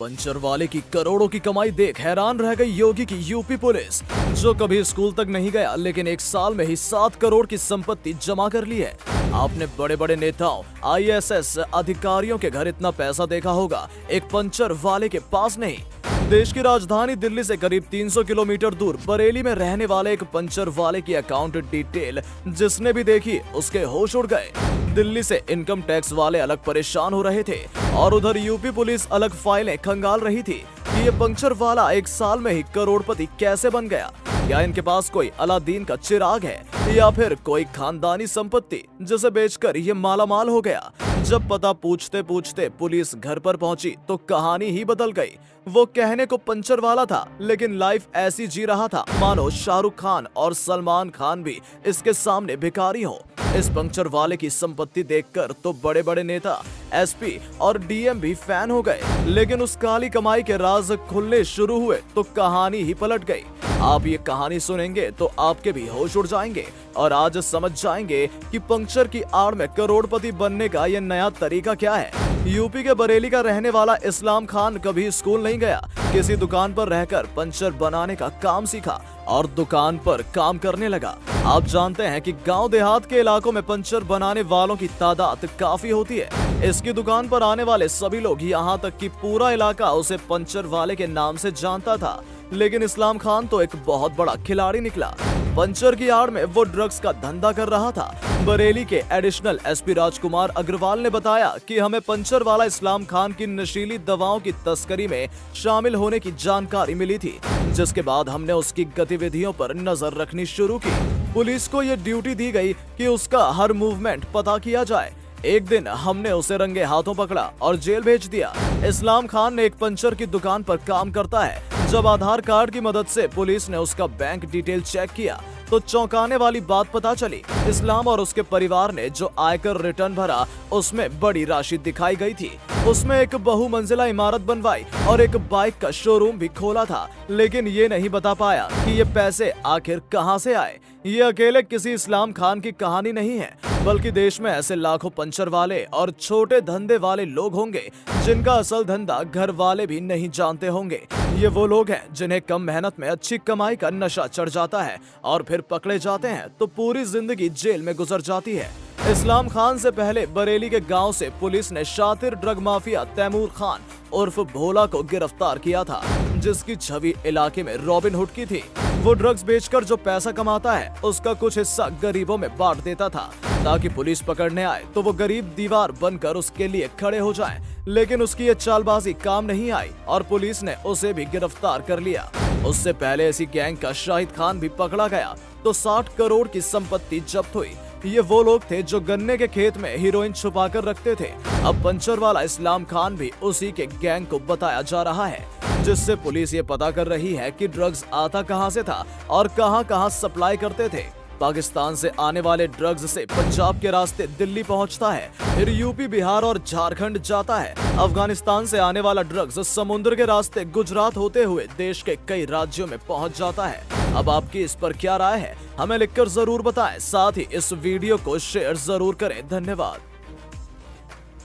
Puncture वाले की करोड़ों की कमाई देख हैरान रह गई योगी की यूपी पुलिस, जो कभी स्कूल तक नहीं गया लेकिन एक साल में ही 7 करोड़ की संपत्ति जमा कर ली है। आपने बड़े बड़े नेताओं, आईएएस अधिकारियों के घर इतना पैसा देखा होगा, एक पंचर वाले के पास नहीं। देश की राजधानी दिल्ली से करीब 300 किलोमीटर दूर बरेली में रहने वाले एक पंचर वाले की अकाउंट डिटेल जिसने भी देखी उसके होश उड़ गए। दिल्ली से इनकम टैक्स वाले अलग परेशान हो रहे थे और उधर यूपी पुलिस अलग फाइलें खंगाल रही थी कि ये पंचर वाला एक साल में ही करोड़पति कैसे बन गया। क्या इनके पास कोई अलादीन का चिराग है या फिर कोई खानदानी संपत्ति जिसे बेचकर ये मालामाल हो गया। जब पता पूछते पूछते पुलिस घर पर पहुंची तो कहानी ही बदल गई। वो कहने को पंचर वाला था लेकिन लाइफ ऐसी जी रहा था मानो शाहरुख खान और सलमान खान भी इसके सामने भिखारी हो। इस पंचर वाले की संपत्ति देखकर तो बड़े बड़े नेता, एसपी और डीएम भी फैन हो गए, लेकिन उस काली कमाई के राज खुलने शुरू हुए तो कहानी ही पलट गई। आप ये कहानी सुनेंगे तो आपके भी होश उड़ जाएंगे और आज समझ जाएंगे कि पंचर की आड़ में करोड़पति बनने का ये नया तरीका क्या है। यूपी के बरेली का रहने वाला इस्लाम खान कभी स्कूल नहीं गया, किसी दुकान पर रहकर पंचर बनाने का काम सीखा और दुकान पर काम करने लगा। आप जानते हैं कि गांव देहात के इलाकों में पंचर बनाने वालों की तादाद काफी होती है। इसकी दुकान पर आने वाले सभी लोग, यहाँ तक कि पूरा इलाका उसे पंचर वाले के नाम से जानता था। लेकिन इस्लाम खान तो एक बहुत बड़ा खिलाड़ी निकला। पंचर की आड़ में वो ड्रग्स का धंधा कर रहा था। बरेली के एडिशनल एसपी राजकुमार अग्रवाल ने बताया कि हमें पंचर वाला इस्लाम खान की नशीली दवाओं की तस्करी में शामिल होने की जानकारी मिली थी, जिसके बाद हमने उसकी गतिविधियों पर नजर रखनी शुरू की। पुलिस को ये ड्यूटी दी गई कि उसका हर मूवमेंट पता किया जाए। एक दिन हमने उसे रंगे हाथों पकड़ा और जेल भेज दिया। इस्लाम खान ने एक पंचर की दुकान पर काम करता है। जब आधार कार्ड की मदद से पुलिस ने उसका बैंक डिटेल चेक किया तो चौंकाने वाली बात पता चली। इस्लाम और उसके परिवार ने जो आयकर रिटर्न भरा उसमें बड़ी राशि दिखाई गई थी। उसमें एक बहुमंजिला इमारत बनवाई और एक बाइक का शोरूम भी खोला था, लेकिन ये नहीं बता पाया कि ये पैसे आखिर कहां से आए। ये अकेले किसी इस्लाम खान की कहानी नहीं है, बल्कि देश में ऐसे लाखों पंचर वाले और छोटे धंधे वाले लोग होंगे जिनका असल धंधा घर वाले भी नहीं जानते होंगे। ये वो लोग हैं जिन्हें कम मेहनत में अच्छी कमाई का नशा चढ़ जाता है और फिर पकड़े जाते हैं तो पूरी जिंदगी जेल में गुजर जाती है। इस्लाम खान से पहले बरेली के गांव से पुलिस ने शातिर ड्रग माफिया तैमूर खान उर्फ भोला को गिरफ्तार किया था, जिसकी छवि इलाके में रॉबिन हुड की थी। वो ड्रग्स बेचकर जो पैसा कमाता है उसका कुछ हिस्सा गरीबों में बांट देता था ताकि पुलिस पकड़ने आए तो वो गरीब दीवार बनकर उसके लिए खड़े हो जाएं। लेकिन उसकी ये चालबाजी काम नहीं आई और पुलिस ने उसे भी गिरफ्तार कर लिया। उससे पहले इसी गैंग का शाहिद खान भी पकड़ा गया तो 60 करोड़ की संपत्ति जब्त हुई। ये वो लोग थे जो गन्ने के खेत में हीरोइन छुपा कर रखते थे। अब पंचर वाला इस्लाम खान भी उसी के गैंग को बताया जा रहा है, जिससे पुलिस ये पता कर रही है कि ड्रग्स आता कहां से था और कहां सप्लाई करते थे। पाकिस्तान से आने वाले ड्रग्स से पंजाब के रास्ते दिल्ली पहुंचता है, फिर यूपी, बिहार और झारखंड जाता है। अफगानिस्तान से आने वाला ड्रग्स समुद्र के रास्ते गुजरात होते हुए देश के कई राज्यों में पहुंच जाता है। अब आपकी इस पर क्या राय है, हमें लिखकर जरूर बताएं। साथ ही इस वीडियो को शेयर जरूर करें। धन्यवाद।